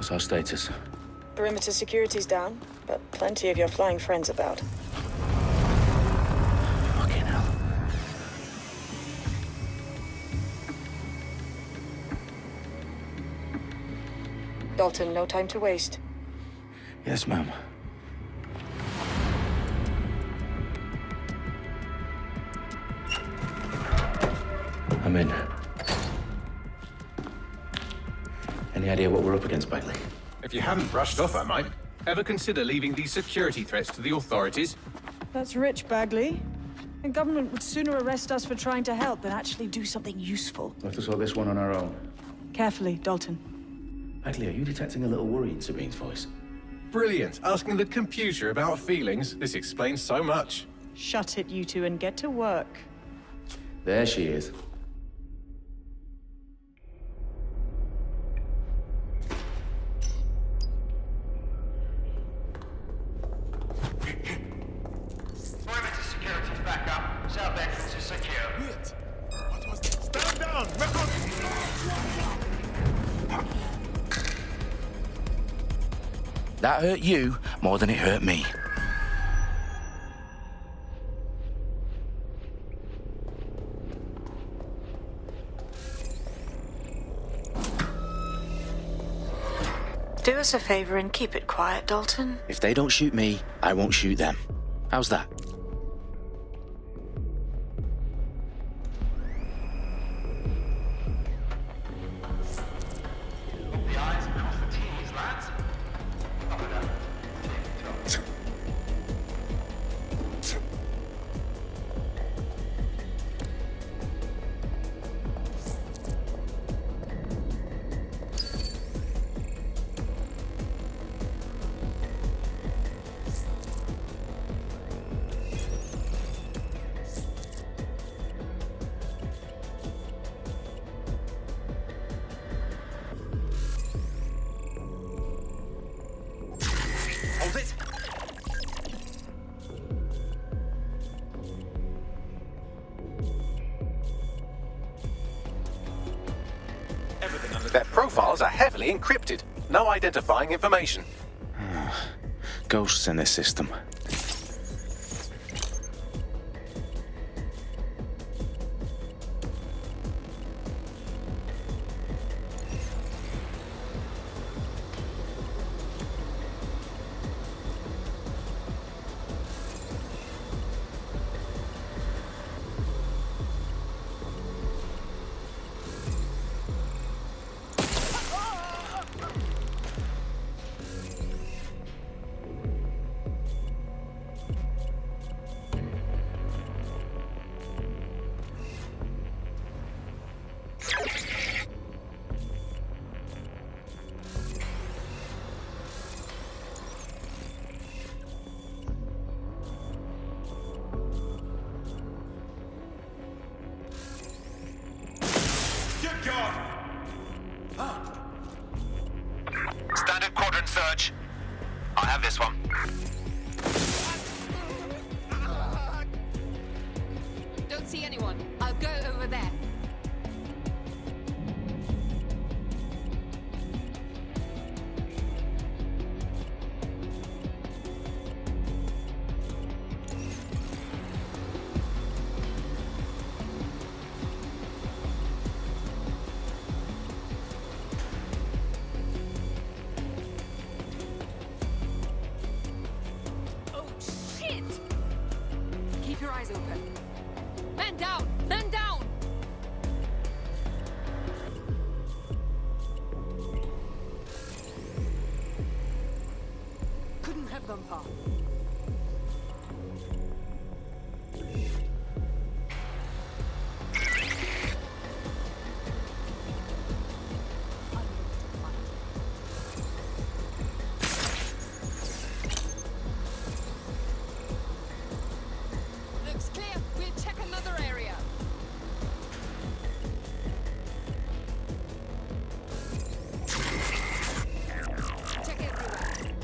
What's our status? Perimeter security's down, but plenty of your flying friends about. Fucking hell. Dalton, no time to waste. Yes, ma'am. I'm in. Any idea what we're up against, Bagley? If you haven't brushed off, I might. Ever consider leaving these security threats to the authorities? That's rich, Bagley. The government would sooner arrest us for trying to help than actually do something useful. We'll have to sort this one on our own. Carefully, Dalton. Bagley, are you detecting a little worry in Sabine's voice? Brilliant. Asking the computer about feelings. This explains so much. Shut it, you two, and get to work. There she is. Perimeter security's back up. South entrance is secure. What was that? Stand down! Record! That hurt you more than it hurt me. Do us a favor and keep it quiet, Dalton. If they don't shoot me, I won't shoot them. How's that? The I's across the T's, lads. Up and up. Tip-top. Hold it. Everything under Their profiles are heavily encrypted. No identifying information. Ghosts in this system. Get guard! Standard quadrant search. I have this one. Don't see anyone. I'll go over there. Oh, shit! Keep your eyes open. Man down! Man down! Couldn't have gone far. Looks clear. We'll check another area. Check everywhere.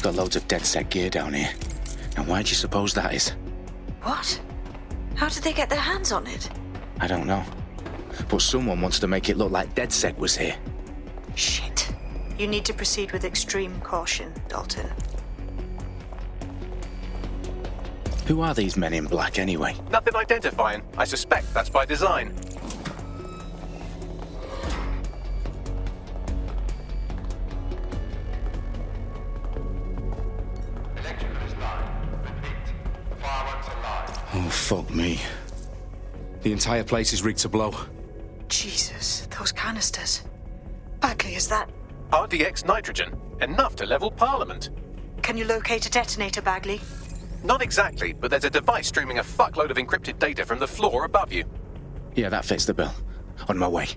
got loads of DedSec gear down here. And why do you suppose that is? What? How did they get their hands on it? I don't know. But someone wants to make it look like DedSec was here. Shit. You need to proceed with extreme caution, Dalton. Who are these men in black anyway? Nothing identifying. I suspect that's by design. Electrical is live. Repeat. Fireworks are live. Oh, fuck me. The entire place is rigged to blow. Jesus, those canisters. Bagley, is that... RDX nitrogen. Enough to level Parliament. Can you locate a detonator, Bagley? Not exactly, but there's a device streaming a fuckload of encrypted data from the floor above you. Yeah, that fits the bill. On my way.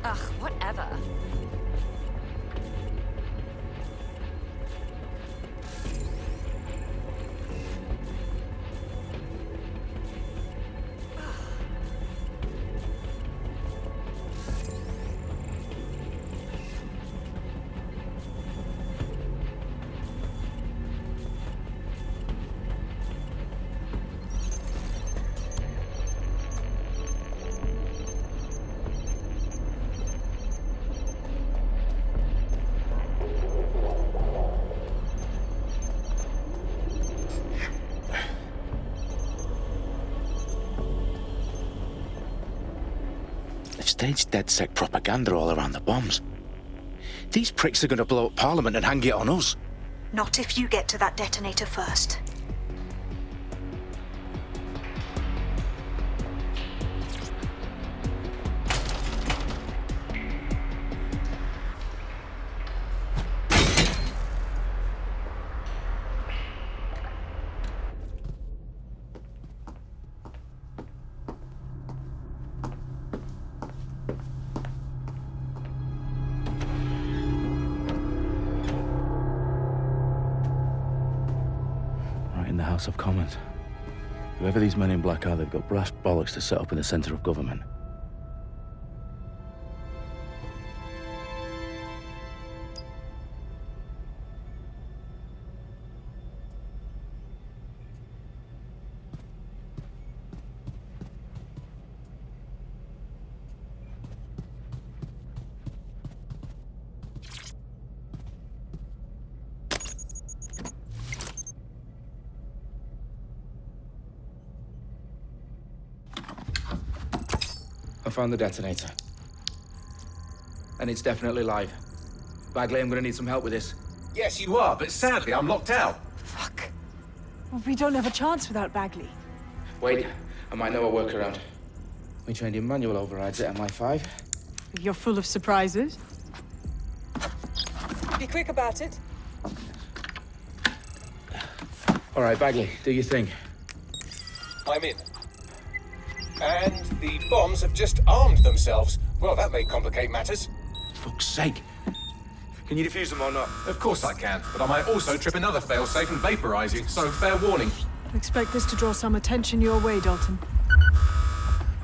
Ugh, whatever. They've staged DedSec propaganda all around the bombs. These pricks are going to blow up Parliament and hang it on us. Not if you get to that detonator first. Right in the House of Commons. Whoever these men in black are, they've got brass bollocks to set up in the centre of government. I found the detonator. And it's definitely live. Bagley, I'm gonna need some help with this. Yes, you are, but sadly I'm locked out. Fuck. We don't have a chance without Bagley. Wait, I might know a workaround. We trained in manual overrides at MI5. You're full of surprises. Be quick about it. All right, Bagley, do your thing. I'm in. And the bombs have just armed themselves. Well, that may complicate matters. Fuck's sake. Can you defuse them or not? Of course I can, but I might also trip another failsafe and vaporize you, so fair warning. Expect this to draw some attention your way, Dalton.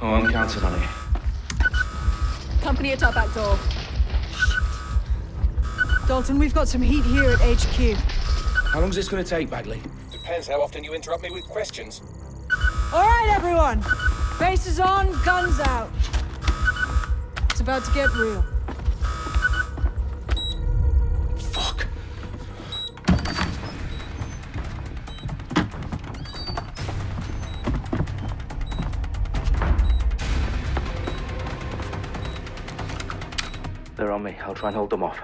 Oh, I'm counting on it. Company at our back door. Dalton, we've got some heat here at HQ. How long's this gonna take, Bagley? Depends how often you interrupt me with questions. All right, everyone. Faces on, guns out. It's about to get real. Fuck. They're on me. I'll try and hold them off.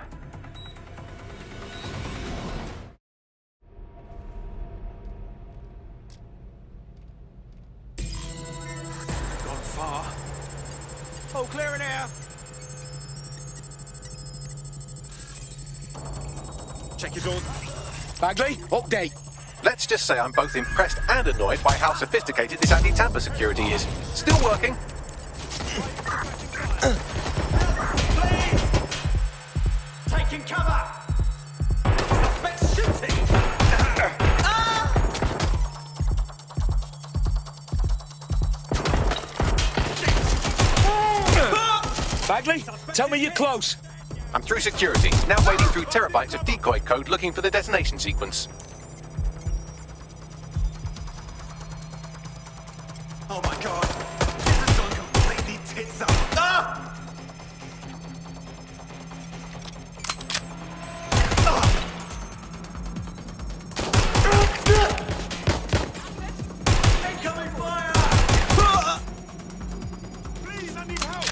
clear in here. Check your doors. Bagley, update. Let's just say I'm both impressed and annoyed by how sophisticated this anti-tamper security is. Still working. Taking cover. Suspect shooting. Bagley, tell me you're close. I'm through security, now wading through terabytes of decoy code looking for the detonation sequence. Oh my god. This has gone completely tits up. Ah! Incoming fire! Please, I need help!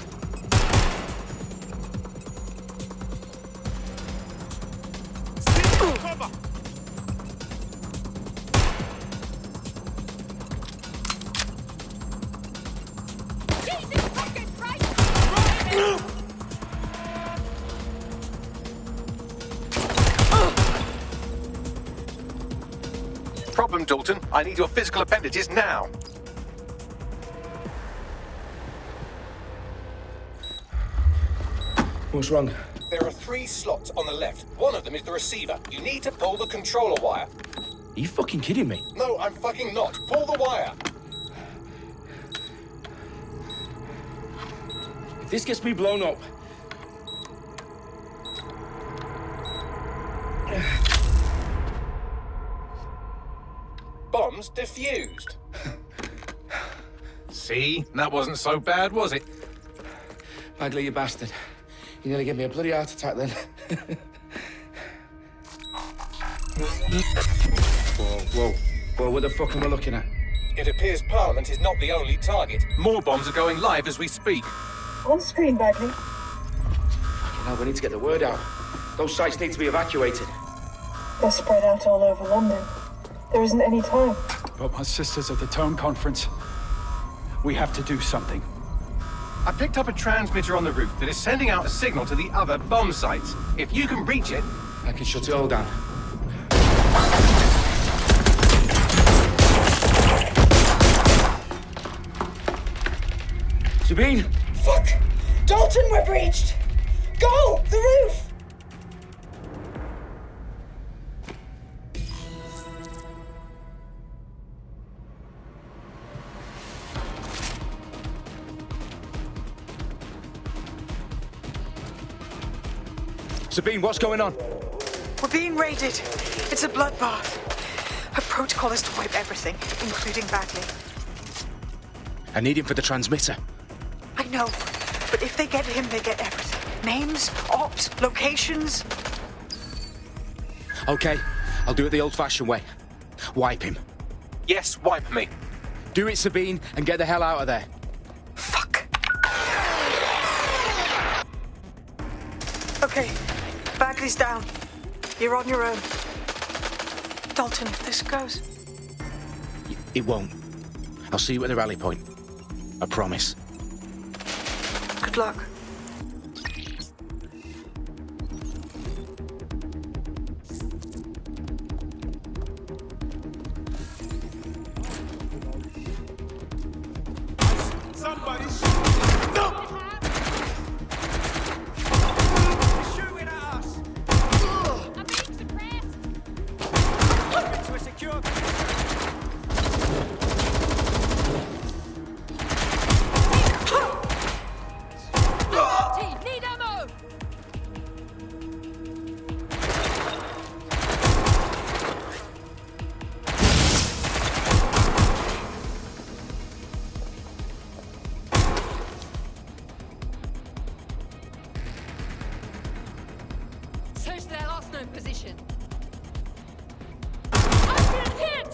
Seek cover! Jesus fucking Christ! Problem, Dalton. I need your physical appendages now. What's wrong? There are 3 slots on the left. One of them is the receiver. You need to pull the controller wire. Are you fucking kidding me? No, I'm fucking not. Pull the wire. If this gets me blown up... Bombs defused. See? That wasn't so bad, was it? Bagley, you bastard. You nearly gave me a bloody heart attack then. Whoa, what the fuck am I looking at? It appears Parliament is not the only target. More bombs are going live as we speak. On screen, Bagley. Now we need to get the word out. Those sites need to be evacuated. They're spread out all over London. There isn't any time. But my sister's at the Tone Conference. We have to do something. I picked up a transmitter on the roof that is sending out a signal to the other bomb sites. If you can reach it... I can shut it all down. Sabine! Fuck! Dalton, we're breached! Go! The roof! Sabine, what's going on? We're being raided. It's a bloodbath. Her protocol is to wipe everything, including Bagley. I need him for the transmitter. I know, but if they get him, they get everything. Names, ops, locations. Okay, I'll do it the old-fashioned way. Wipe him. Yes, wipe me. Do it, Sabine, and get the hell out of there. Fuck. Okay, Bagley's down. You're on your own. Dalton, if this goes... It won't. I'll see you at the rally point. I promise. Good luck. Somebody shoot! No! Shooting at us! I'm being suppressed! Get to a secure... Team, need ammo! Search their last known position. I've been hit!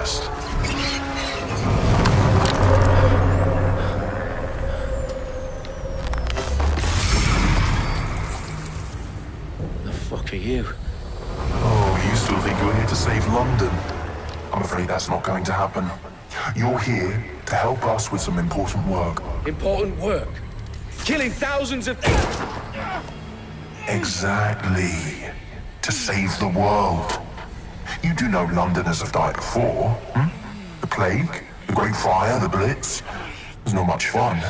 first. The fuck are you? Oh, you still think you're here to save London? I'm afraid that's not going to happen. You're here to help us with some important work. Important work? Killing thousands of... Exactly. To save the world. You do know Londoners have died before, hmm? The Plague, the Great Fire, the Blitz. It's not much fun.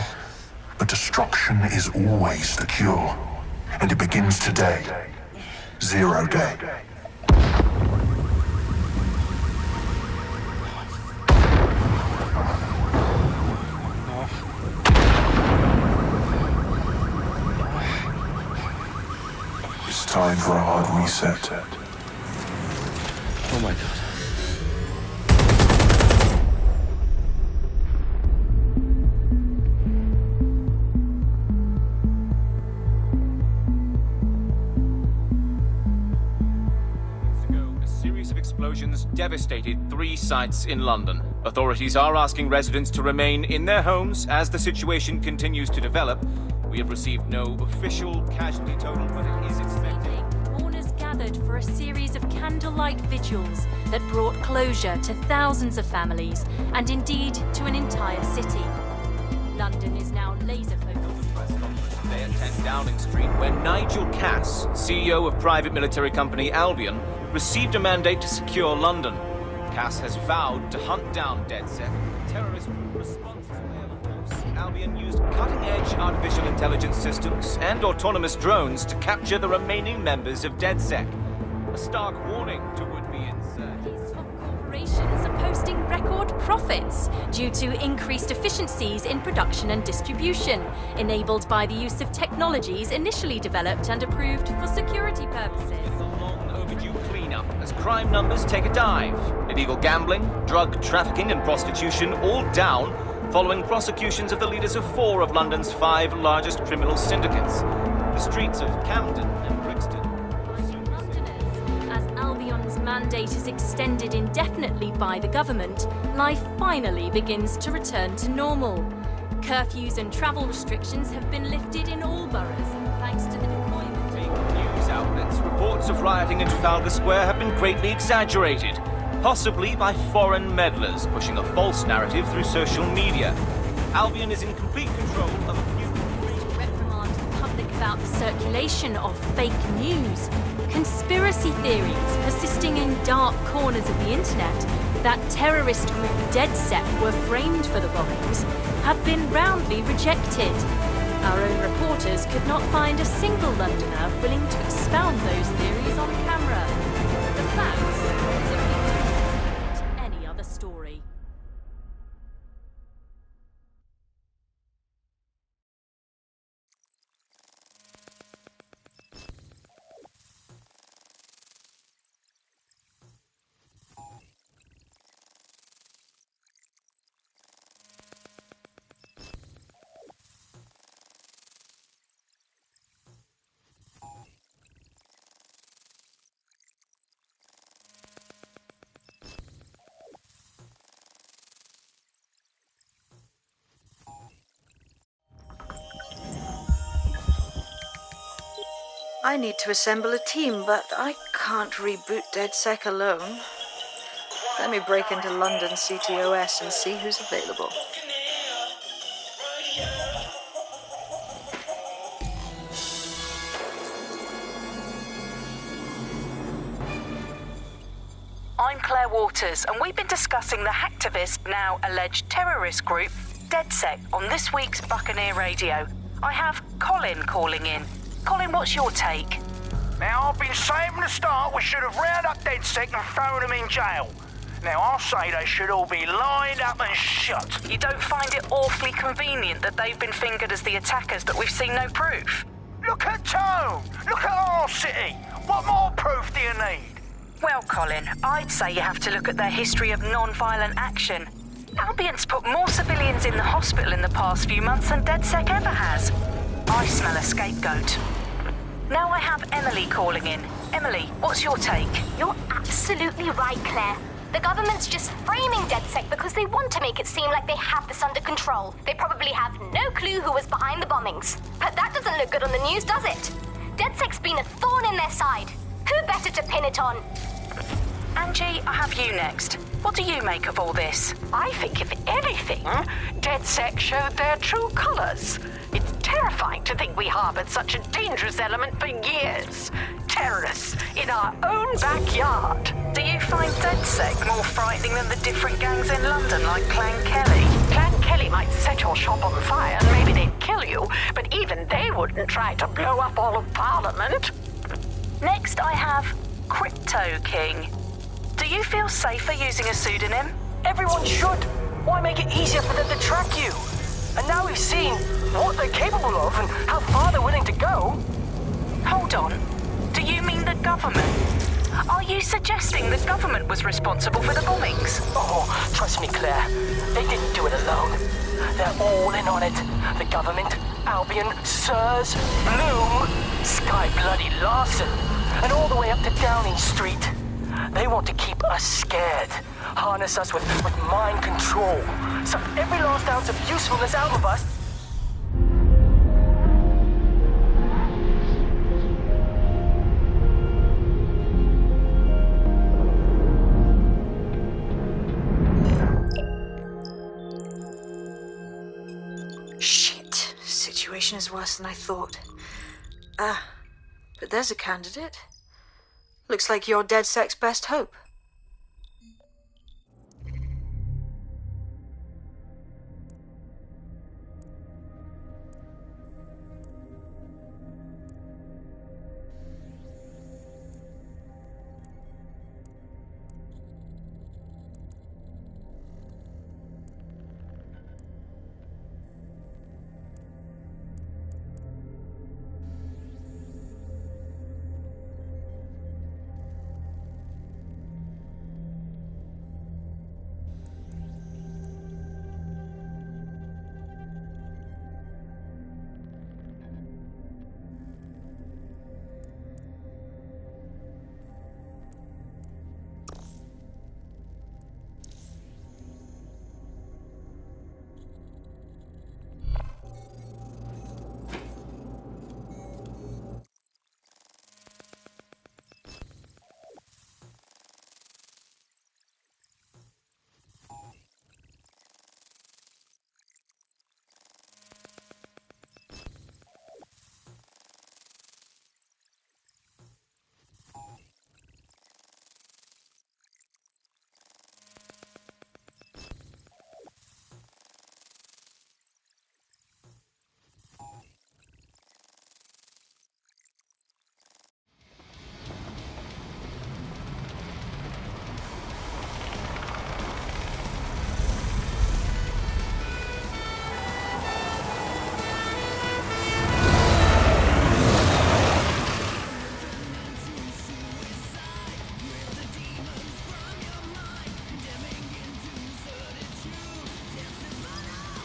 But destruction is always the cure. And it begins today. Zero Day. It's time for a hard reset. Oh my god. A series of explosions devastated 3 sites in London. Authorities are asking residents to remain in their homes as the situation continues to develop. We have received no official casualty total, but it is expected. Mourners gathered for a series of candlelight vigils that brought closure to thousands of families and indeed to an entire city. London is now laser-focused. Today at 10 Downing Street, where Nigel Cass, CEO of private military company Albion, received a mandate to secure London. Cass has vowed to hunt down DedSec, terrorist response to air force. Albion used cutting-edge artificial intelligence systems and autonomous drones to capture the remaining members of DedSec. A stark warning to would-be insurgents. These top corporations are posting record profits due to increased efficiencies in production and distribution, enabled by the use of technologies initially developed and approved for security purposes. Overdue cleanup as crime numbers take a dive. Illegal gambling, drug trafficking and prostitution all down following prosecutions of the leaders of 4 of London's 5 largest criminal syndicates. The streets of Camden and Brixton. Londoners, as Albion's mandate is extended indefinitely by the government, life finally begins to return to normal. Curfews and travel restrictions have been lifted in all boroughs, thanks to the deployment. News outlets, reports of rioting in Trafalgar Square have been greatly exaggerated, possibly by foreign meddlers pushing a false narrative through social media. Albion is in complete control of a few... reprimand the public about the circulation of fake news, conspiracy theories persisting in dark corners of the internet that terrorist group DedSec were framed for the bombings have been roundly rejected. Our own reporters could not find a single Londoner willing to expound those theories on camera. The facts simply don't support any other story. I need to assemble a team, but I can't reboot DedSec alone. Let me break into London CTOS and see who's available. I'm Claire Waters, and we've been discussing the hacktivist, now alleged terrorist group, DedSec, on this week's Buccaneer Radio. I have Colin calling in. Colin, what's your take? Now, I've been saying from the start we should have rounded up DedSec and thrown them in jail. Now, I'll say they should all be lined up and shot. You don't find it awfully convenient that they've been fingered as the attackers, but we've seen no proof? Look at Tone! Look at our city! What more proof do you need? Well, Colin, I'd say you have to look at their history of non-violent action. Albion's put more civilians in the hospital in the past few months than DedSec ever has. I smell a scapegoat. Now I have Emily calling in. Emily, what's your take? You're absolutely right, Claire. The government's just framing DedSec because they want to make it seem like they have this under control. They probably have no clue who was behind the bombings. But that doesn't look good on the news, does it? DedSec's been a thorn in their side. Who better to pin it on? Angie, I have you next. What do you make of all this? I think, if anything, DedSec showed their true colors. It's terrifying to think we harbored such a dangerous element for years. Terrorists in our own backyard. Do you find DedSec more frightening than the different gangs in London, like Clan Kelly? Clan Kelly might set your shop on fire and maybe they'd kill you, but even they wouldn't try to blow up all of Parliament. Next, I have Crypto King. Do you feel safer using a pseudonym? Everyone should. Why make it easier for them to track you? And now we've seen what they're capable of and how far they're willing to go. Hold on. Do you mean the government? Are you suggesting the government was responsible for the bombings? Oh, trust me, Claire. They didn't do it alone. They're all in on it. The government, Albion, Sirs, Bloom, Sky Bloody Larson, and all the way up to Downing Street. They want to keep us scared, harness us with mind control, suck every last ounce of usefulness out of us. Shit. Situation is worse than I thought. But there's a candidate. Looks like you're DedSec's best hope.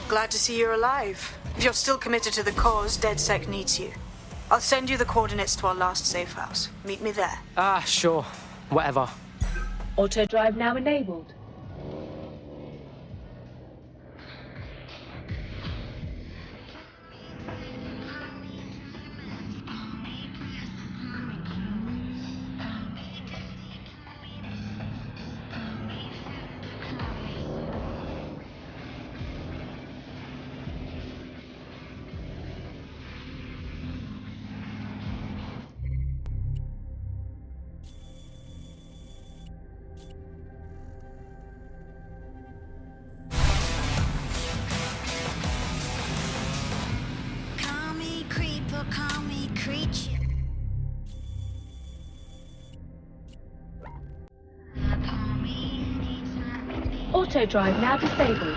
Glad to see you're alive. If you're still committed to the cause, DedSec needs you. I'll send you the coordinates to our last safe house. Meet me there. Sure. Whatever. Auto drive now enabled. Auto drive now disabled.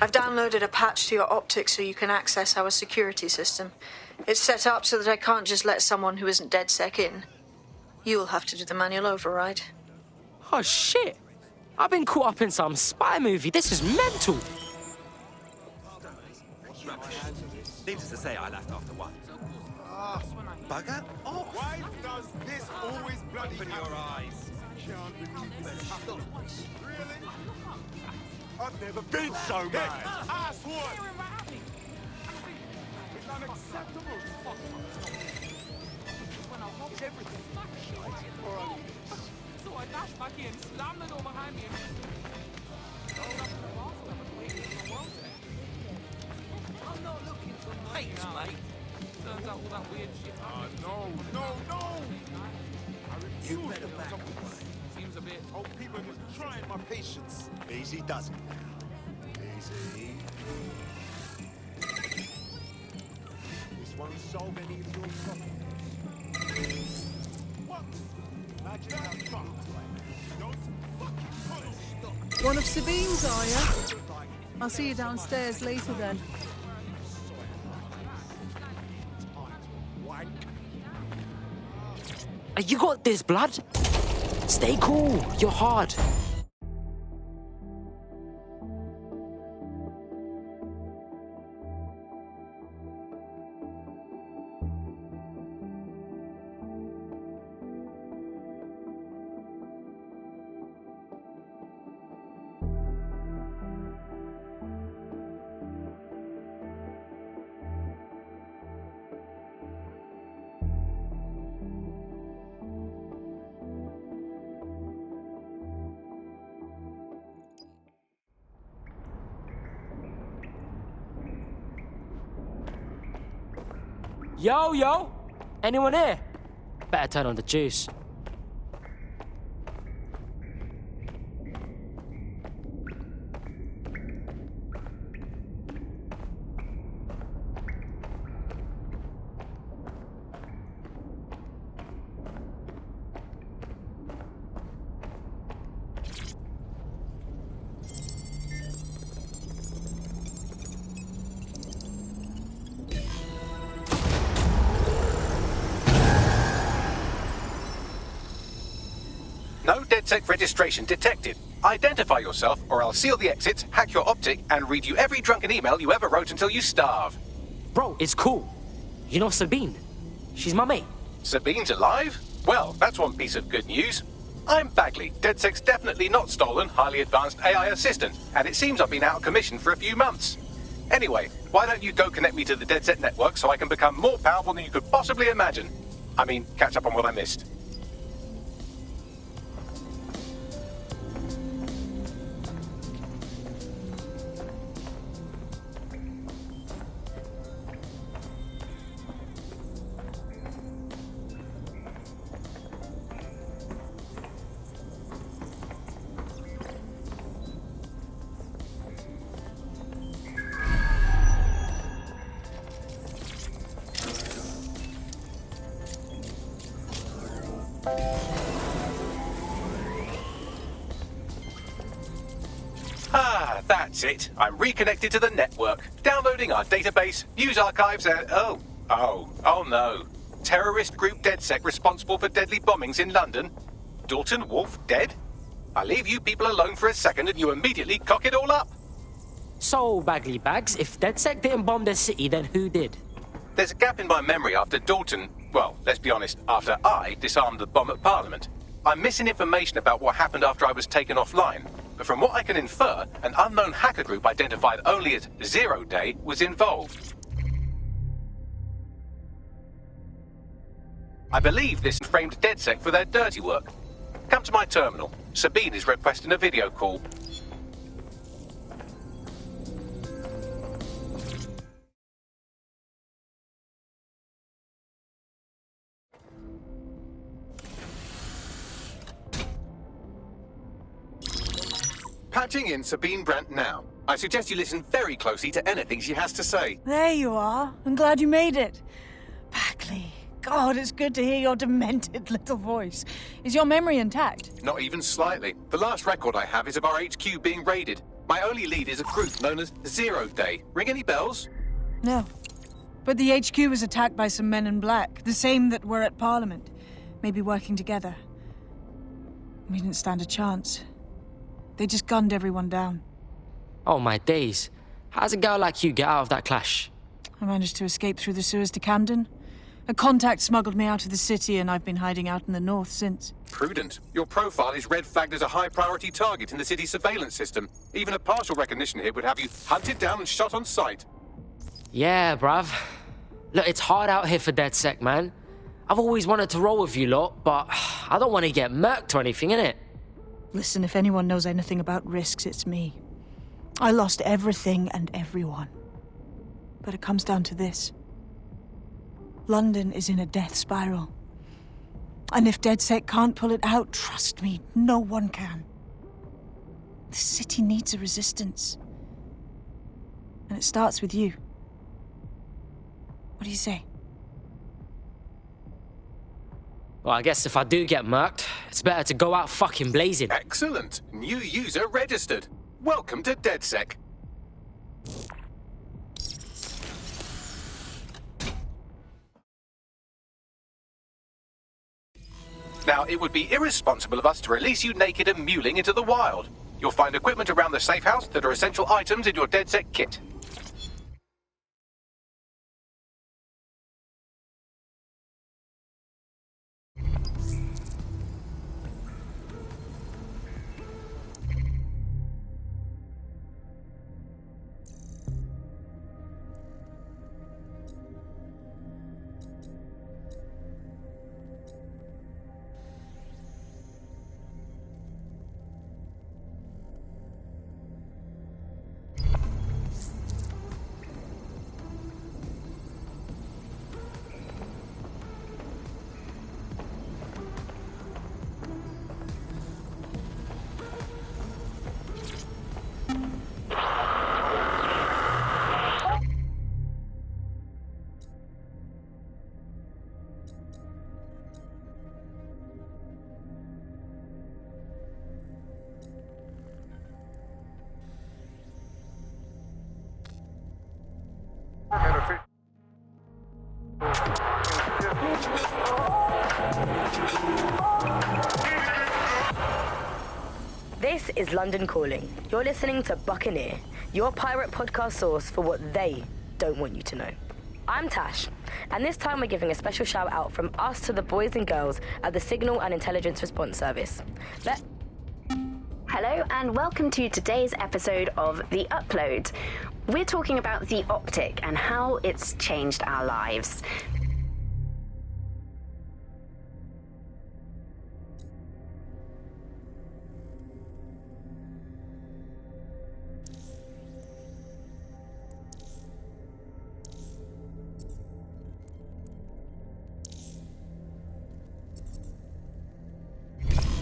I've downloaded a patch to your optics so you can access our security system. It's set up so that I can't just let someone who isn't DedSec in. You'll have to do the manual override. Oh, shit. I've been caught up in some spy movie. This is mental. Needless to say, I left after one. Bugger off! Why does this always bloody open your eyes? Can't believe this. Really? I've never been so mad. Assholes! It's unacceptable. Is everything so I dashed back in, slammed the door behind me, and rolled up in the bathtub and waited for the world to end. I'm not looking for mates, mate. Turns out all that weird shit. No! You better back away. Seems a bit. Old people are just trying my patience. Easy does it. Easy. This won't solve any of your problems. What? Imagine how far. Don't fucking puddle. One of Sabine's, are you? I'll see you downstairs later then. You got this, blood. Stay cool. You're hard. Yo! Anyone here? Better turn on the juice. No DedSec registration detected. Identify yourself, or I'll seal the exits, hack your optic, and read you every drunken email you ever wrote until you starve. Bro, it's cool. You know Sabine? She's my mate. Sabine's alive? Well, that's one piece of good news. I'm Bagley, DedSec's definitely not stolen, highly advanced AI assistant, and it seems I've been out of commission for a few months. Anyway, why don't you go connect me to the DedSec network so I can become more powerful than you could possibly imagine? I mean, catch up on what I missed. Ah, that's it. I'm reconnected to the network, downloading our database, news archives, and oh no. Terrorist group DedSec responsible for deadly bombings in London. Dalton Wolf dead? I leave you people alone for a second and you immediately cock it all up. So, Bagley Bags, if DedSec didn't bomb the city, then who did? There's a gap in my memory after Dalton, well, let's be honest, after I disarmed the bomb at Parliament. I'm missing information about what happened after I was taken offline. But from what I can infer, an unknown hacker group identified only as Zero Day was involved. I believe this framed DedSec for their dirty work. Come to my terminal. Sabine is requesting a video call. Patching in Sabine Brandt now. I suggest you listen very closely to anything she has to say. There you are. I'm glad you made it. Bagley. God, it's good to hear your demented little voice. Is your memory intact? Not even slightly. The last record I have is of our HQ being raided. My only lead is a group known as Zero Day. Ring any bells? No. But the HQ was attacked by some men in black, the same that were at Parliament. Maybe working together. We didn't stand a chance. They just gunned everyone down. Oh my days. How does a girl like you get out of that clash? I managed to escape through the sewers to Camden. A contact smuggled me out of the city, and I've been hiding out in the north since. Prudent. Your profile is red flagged as a high-priority target in the city's surveillance system. Even a partial recognition here would have you hunted down and shot on sight. Yeah, bruv. Look, it's hard out here for DedSec, man. I've always wanted to roll with you lot, but I don't want to get murked or anything, innit? Listen, if anyone knows anything about risks, it's me. I lost everything and everyone. But it comes down to this. London is in a death spiral. And if DedSec can't pull it out, trust me, no one can. The city needs a resistance. And it starts with you. What do you say? Well, I guess if I do get murked, it's better to go out fucking blazing. Excellent. New user registered. Welcome to DedSec. Now, it would be irresponsible of us to release you naked and mewling into the wild. You'll find equipment around the safe house that are essential items in your DedSec kit. This is London Calling. You're listening to Buccaneer, your pirate podcast source for what they don't want you to know. I'm Tash, and this time we're giving a special shout out from us to the boys and girls at the Signal and Intelligence Response Service. Hello and welcome to today's episode of The Upload. We're talking about the Optic and how it's changed our lives.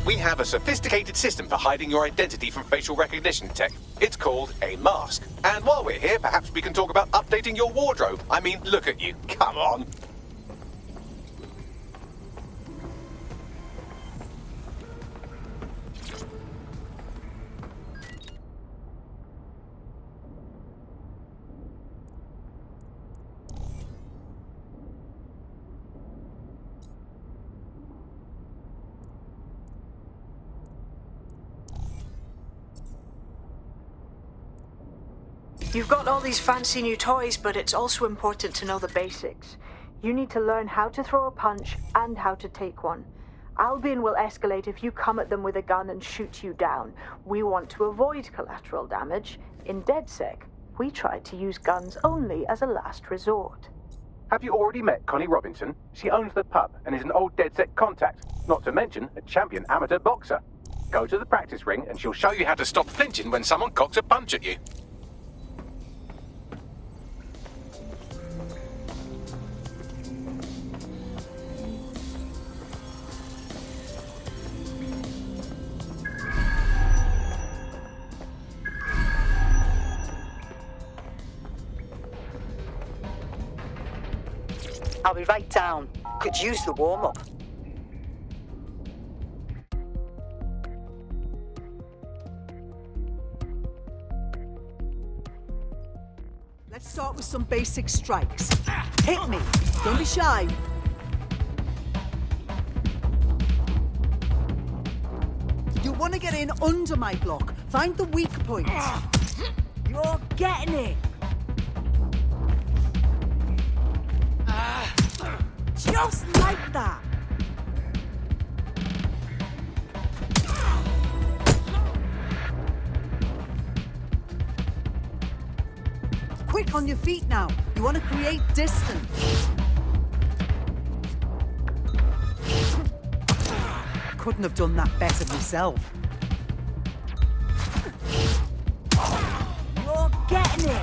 We have a sophisticated system for hiding your identity from facial recognition tech. It's called a mask. And while we're here, perhaps we can talk about updating your wardrobe. I mean, look at you. Come on. You've got all these fancy new toys, but it's also important to know the basics. You need to learn how to throw a punch and how to take one. Albion will escalate if you come at them with a gun and shoot you down. We want to avoid collateral damage. In DedSec, we try to use guns only as a last resort. Have you already met Connie Robinson? She owns the pub and is an old DedSec contact, not to mention a champion amateur boxer. Go to the practice ring and she'll show you how to stop flinching when someone cocks a punch at you. I'll be right down. Could use the warm-up. Let's start with some basic strikes. Hit me. Don't be shy. You want to get in under my block. Find the weak point. You're getting it. Just like that. Quick on your feet now. You want to create distance. Couldn't have done that better myself. You're getting it.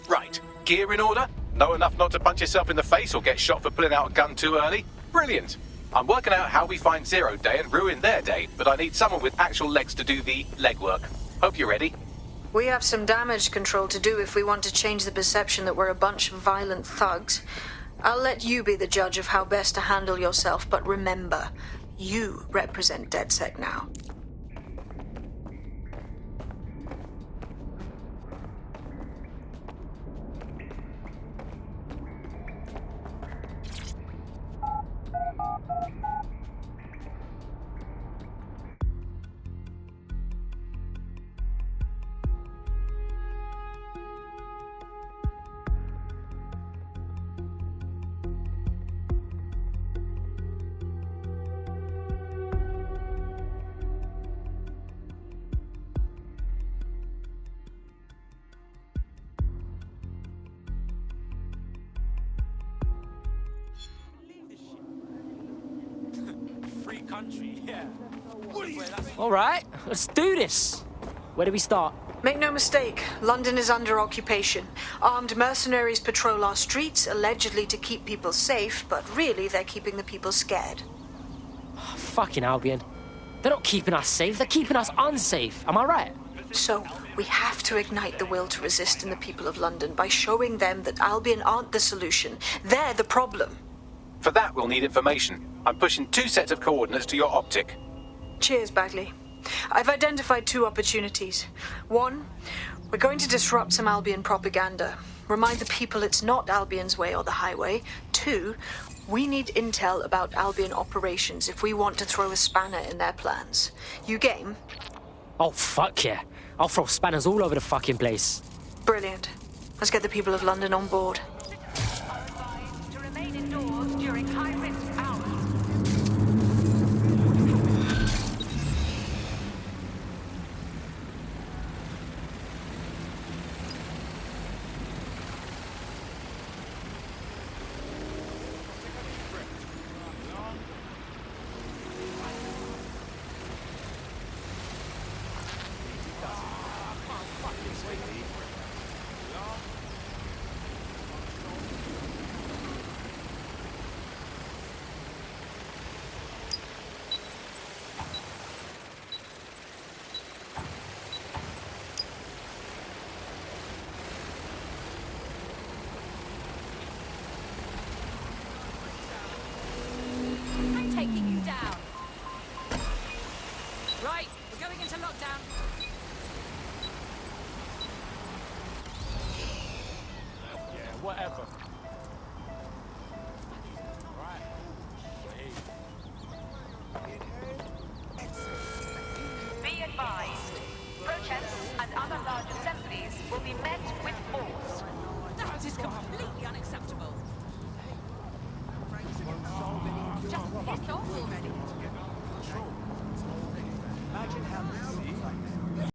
Right. Gear in order? Know enough not to punch yourself in the face or get shot for pulling out a gun too early? Brilliant. I'm working out how we find Zero Day and ruin their day, but I need someone with actual legs to do the legwork. Hope you're ready. We have some damage control to do if we want to change the perception that we're a bunch of violent thugs. I'll let you be the judge of how best to handle yourself, but remember, you represent DedSec now. Country, yeah. All right, let's do this. Where do we start? Make no mistake, London is under occupation. Armed mercenaries patrol our streets, allegedly to keep people safe, but really they're keeping the people scared. Oh, fucking Albion. They're not keeping us safe, they're keeping us unsafe. Am I right? So, we have to ignite the will to resist in the people of London by showing them that Albion aren't the solution. They're the problem. For that, we'll need information. I'm pushing 2 sets of coordinates to your optic. Cheers, Bagley. I've identified 2 opportunities. 1, we're going to disrupt some Albion propaganda. Remind the people it's not Albion's way or the highway. 2, we need intel about Albion operations if we want to throw a spanner in their plans. You game? Oh, fuck yeah. I'll throw spanners all over the fucking place. Brilliant. Let's get the people of London on board. To remain indoors during high-risk hours. Right, we're going into lockdown. Yeah, whatever.